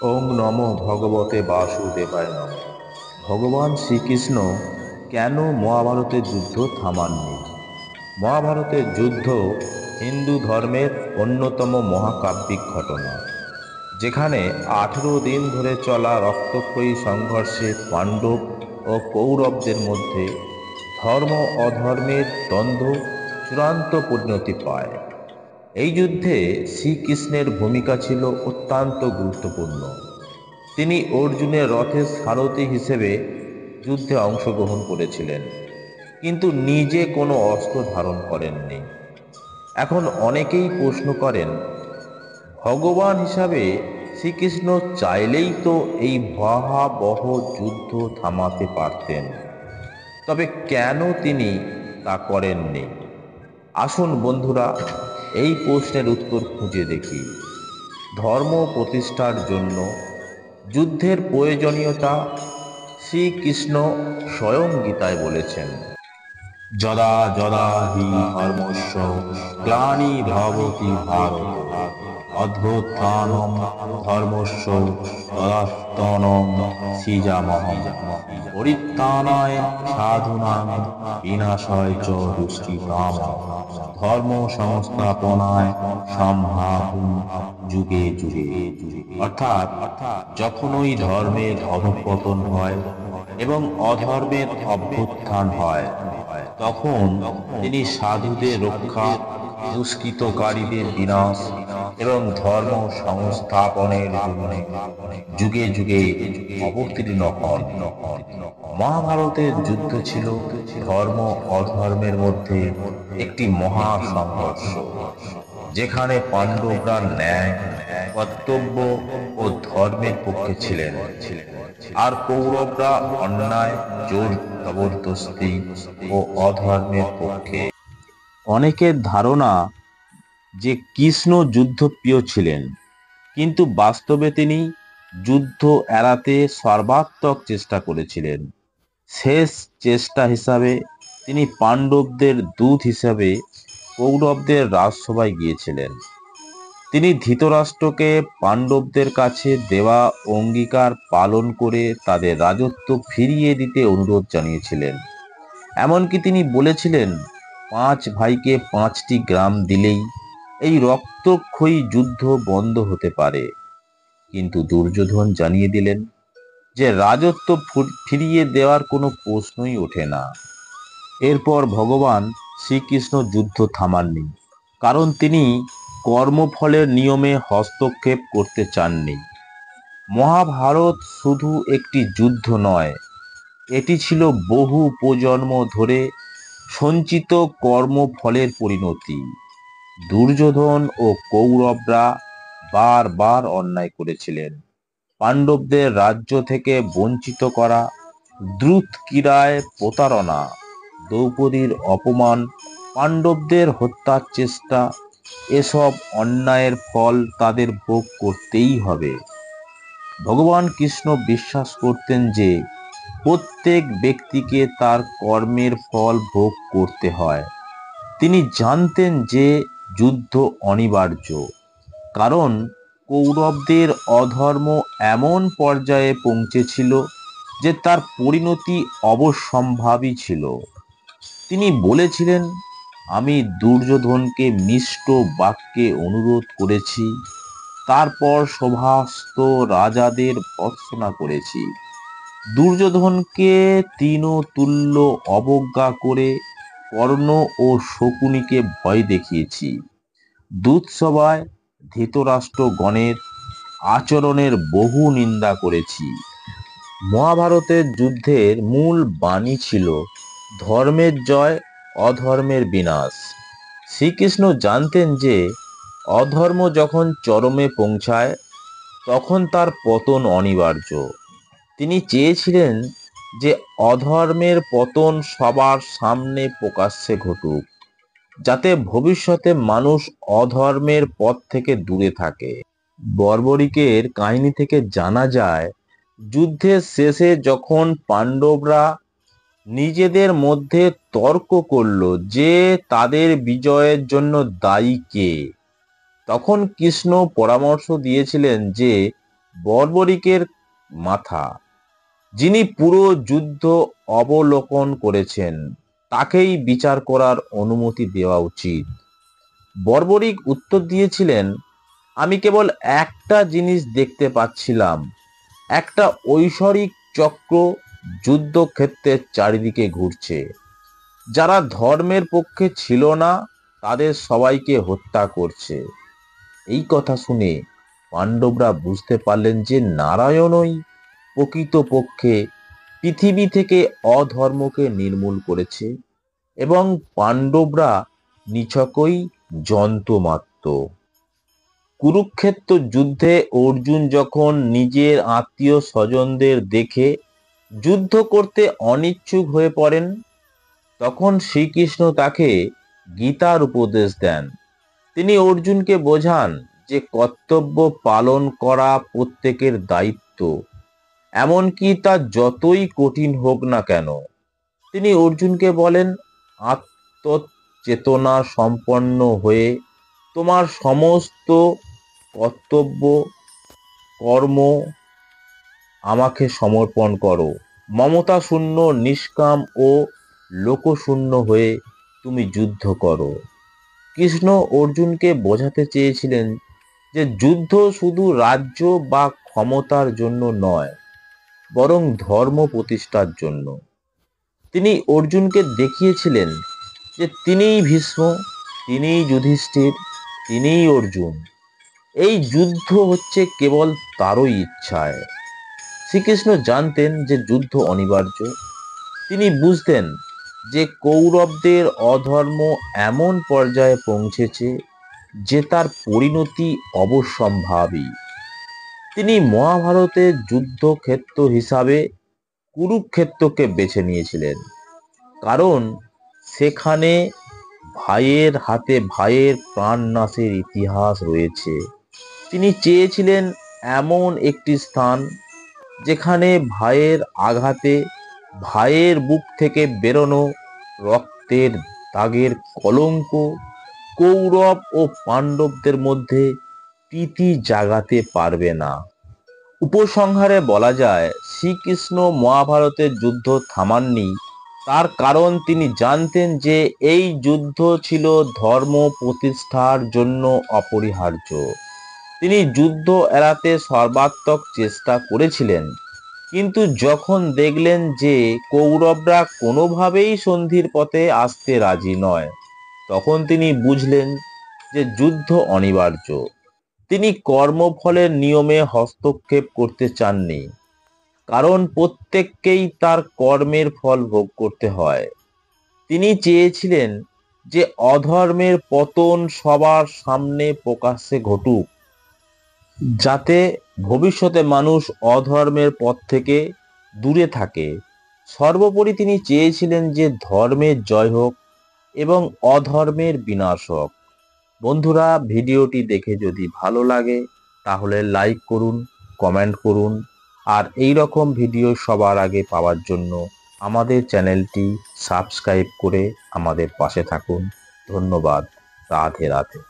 ওম নমো ভগবতে বাসুদেবায় নম। ভগবান শ্রীকৃষ্ণ কেন মহাভারতের যুদ্ধ থামাননি? মহাভারতের যুদ্ধ হিন্দু ধর্মের অন্যতম মহাকাব্যিক ঘটনা, যেখানে 18 দিন ধরে চলা রক্তক্ষয়ী সংঘর্ষে পাণ্ডব ও কৌরবদের মধ্যে ধর্ম অধর্মের দ্বন্দ্ব চূড়ান্ত পরিণতি পায়। এই যুদ্ধে শ্রীকৃষ্ণের ভূমিকা ছিল অত্যন্ত গুরুত্বপূর্ণ। তিনি অর্জুনের রথের সারথি হিসেবে যুদ্ধে অংশগ্রহণ করেছিলেন, কিন্তু নিজে কোনো অস্ত্র ধারণ করেননি। এখন অনেকেই প্রশ্ন করেন, ভগবান হিসাবে শ্রীকৃষ্ণ চাইলেই তো এই ভয়াবহ যুদ্ধ থামাতে পারতেন, তবে কেন তিনি তা করেননি? আসুন বন্ধুরা, এই প্রশ্নের উত্তর খুঁজে দেখি। ধর্ম প্রতিষ্ঠার জন্য যুদ্ধের প্রয়োজনীয়তা শ্রীকৃষ্ণ স্বয়ং গীতায় বলেছেন, যদা যদা হি ধর্মস্য গ্লানির্ভবতি ভারত অভ্যুত্থানম ধর্মস্য তদাত্মনং সৃজামহং পরিত্রাণায় সাধুনাং বিনাশায় চ দুষ্কৃতাম ধর্ম সংস্থাপনায় সম্ভাবুম যুগে যুগে। অর্থাৎ যখনই ধর্মের অধঃপতন হয় এবং অধর্মের অভ্যুত্থান হয়, তখন তিনি সাধুদের রক্ষা, দুষ্কৃতকারীদের বিনাশ এবং ধর্ম সংস্থাপনের জন্য যুগে যুগে অবতীর্ণ হন। মহাভারতের যুদ্ধ ছিল ধর্ম অধর্মের মধ্যে একটি মহা সংঘর্ষ, যেখানে পাণ্ডবরা ন্যায়, কর্তব্য ও ধর্মের পক্ষে ছিলেন, আর কৌরবরা অন্যায়, জোর জবরদস্তি ও অধর্মের পক্ষে। অনেকের ধারণা যে কৃষ্ণ যুদ্ধপ্রিয় ছিলেন, কিন্তু বাস্তবে তিনি যুদ্ধ এড়াতে সর্বাত্মক চেষ্টা করেছিলেন। শেষ চেষ্টা হিসাবে তিনি পাণ্ডবদের দূত হিসাবে কৌরবদের রাজসভায় গিয়েছিলেন। তিনি ধৃতরাষ্ট্রকে পাণ্ডবদের কাছে দেওয়া অঙ্গীকার পালন করে তাদের রাজত্ব ফিরিয়ে দিতে অনুরোধ জানিয়েছিলেন। এমনকি তিনি বলেছিলেন, 5 ভাইকে 5টি গ্রাম দিলেই এই রক্তক্ষয়ী যুদ্ধ বন্ধ হতে পারে। কিন্তু দুর্যোধন জানিয়ে দিলেন যে রাজত্ব ফিরিয়ে দেওয়ার কোনো প্রশ্নই ওঠে না। এরপর ভগবান শ্রীকৃষ্ণ যুদ্ধ থামাননি, কারণ তিনি কর্মফলের নিয়মে হস্তক্ষেপ করতে চাননি। মহাভারত শুধু একটি যুদ্ধ নয়, এটি ছিল বহু প্রজন্ম ধরে সঞ্চিত কর্মফলের পরিণতি। দুর্যোধন ও কৌরবরা বারবার অন্যায় করেছিলেন। পাণ্ডবদের রাজ্য থেকে বঞ্চিত করা, দ্রুতক্রীড়ায় প্রতারণা, দ্রৌপদীর অপমান, পাণ্ডবদের হত্যার চেষ্টা, এসব অন্যায়ের ফল তাদের ভোগ করতেই হবে। ভগবান কৃষ্ণ বিশ্বাস করতেন যে প্রত্যেক ব্যক্তিকে তার কর্মের ফল ভোগ করতে হয়। তিনি জানতেন যে যুদ্ধ অনিবার্য, কারণ কৌরবদের অধর্ম এমন পর্যায়ে পৌঁছেছিল যে তার পরিণতি অবশ্যম্ভাবী ছিল। তিনি বলেছিলেন, আমি দুর্যোধনকে মিষ্ট বাক্যে অনুরোধ করেছি, তারপর সমস্ত রাজাদের ভর্ৎসনা করেছি। দুর্যোধনকে তৃণতুল্য অবজ্ঞা করে কর্ণ ও শকুনিকে ভয় দেখিয়েছি। দূতসভায় ধৃতরাষ্ট্রগণের আচরণের বহু নিন্দা করেছি। মহাভারতের যুদ্ধের মূল বাণী ছিল ধর্মের জয়, অধর্মের বিনাশ। শ্রীকৃষ্ণ জানতেন যে অধর্ম যখন চরমে পৌঁছায়, তখন তার পতন অনিবার্য। তিনি চেয়েছিলেন যে অধর্মের পতন সবার সামনে প্রকাশ্যে ঘটুক, যাতে ভবিষ্যতে মানুষ অধর্মের পথ থেকে দূরে থাকে। বর্বরিকের কাহিনী থেকে জানা যায়, যুদ্ধের শেষে যখন পাণ্ডবরা নিজেদের মধ্যে তর্ক করল যে তাদের বিজয়ের জন্য দায়ী কে, তখন কৃষ্ণ পরামর্শ দিয়েছিলেন যে বর্বরিকের মাথা। যিনি পুরো যুদ্ধ অবলোকন করেছেন তাকেই বিচার করার অনুমতি দেওয়া উচিত। বর্বরিক উত্তর দিয়েছিলেন, আমি কেবল একটা জিনিস দেখতে পাচ্ছিলাম, একটা ঐশ্বরিক চক্র যুদ্ধক্ষেত্রের চারিদিকে ঘুরছে। যারা ধর্মের পক্ষে ছিল না তাদের সবাইকে হত্যা করছে। এই কথা শুনে পাণ্ডবরা বুঝতে পারলেন যে নারায়ণই প্রকৃতপক্ষে পৃথিবী থেকে অধর্মকে নির্মূল করেছে এবং পাণ্ডবরা নিছকই যন্ত্র মাত্র। কুরুক্ষেত্র যুদ্ধে অর্জুন যখন নিজের আত্মীয় স্বজনদের দেখে যুদ্ধ করতে অনিচ্ছুক হয়ে পড়েন, তখন শ্রীকৃষ্ণ তাকে গীতার উপদেশ দেন। তিনি অর্জুনকে বোঝান যে কর্তব্য পালন করা প্রত্যেকের দায়িত্ব, এমনকি তা যতই কঠিন হোক না কেন। তিনি অর্জুনকে বলেন, আত্মচেতনা সম্পন্ন হয়ে তোমার সমস্ত কর্তব্য কর্ম আমাকে সমর্পণ করো। মমতা শূন্য, নিষ্কাম ও লোকশূন্য হয়ে তুমি যুদ্ধ করো। কৃষ্ণ অর্জুনকে বোঝাতে চেয়েছিলেন যে যুদ্ধ শুধু রাজ্য বা ক্ষমতার জন্য নয়, বরং ধর্ম প্রতিষ্ঠার জন্য। তিনি অর্জুনকে দেখিয়েছিলেন যে তিনিই ভীষ্ম, তিনিই যুধিষ্ঠির, তিনিই অর্জুন। এই যুদ্ধ হচ্ছে কেবল তারই ইচ্ছায়। শ্রীকৃষ্ণ জানতেন যে যুদ্ধ অনিবার্য। তিনি বুঝতেন যে কৌরবদের অধর্ম এমন পর্যায়ে পৌঁছেছে যে তার পরিণতি অবশ্যম্ভাবী। তিনি মহাভারতের যুদ্ধক্ষেত্র হিসাবে কুরুক্ষেত্রকে বেছে নিয়েছিলেন, কারণ সেখানে ভাইয়ের হাতে ভাইয়ের প্রাণনাশের ইতিহাস রয়েছে। তিনি চেয়েছিলেন এমন একটি স্থান যেখানে ভাইয়ের আঘাতে ভাইয়ের বুক থেকে বেরোনো রক্তের দাগের কলঙ্ক কৌরব ও পাণ্ডবদের মধ্যে প্রীতি জাগাতে পারবে না। উপসংহারে বলা যায়, শ্রীকৃষ্ণ মহাভারতের যুদ্ধ থামাননি, তার কারণ তিনি জানতেন যে এই যুদ্ধ ছিল ধর্ম প্রতিষ্ঠার জন্য অপরিহার্য। তিনি যুদ্ধ এড়াতে সর্বাত্মক চেষ্টা করেছিলেন, কিন্তু যখন দেখলেন যে কৌরবরা কোনোভাবেই সন্ধির পথে আসতে রাজি নয়, তখন তিনি বুঝলেন যে যুদ্ধ অনিবার্য। তিনি কর্মফলের নিয়মে হস্তক্ষেপ করতে চাননি, কারণ প্রত্যেককেই তার কর্মের ফল ভোগ করতে হয়। তিনি চেয়েছিলেন যে অধর্মের পতন সবার সামনে প্রকাশ্যে ঘটুক, যাতে ভবিষ্যতে মানুষ অধর্মের পথ থেকে দূরে থাকে। সর্বোপরি তিনি চেয়েছিলেন যে ধর্মের জয় হোক এবং অধর্মের বিনাশ হোক। বন্ধুরা, ভিডিওটি দেখে যদি ভালো লাগে তাহলে লাইক করুন, কমেন্ট করুন, আর এই রকম ভিডিও সবার আগে পাওয়ার জন্য আমাদের চ্যানেলটি সাবস্ক্রাইব করে আমাদের পাশে থাকুন। ধন্যবাদ। রাধে রাধে।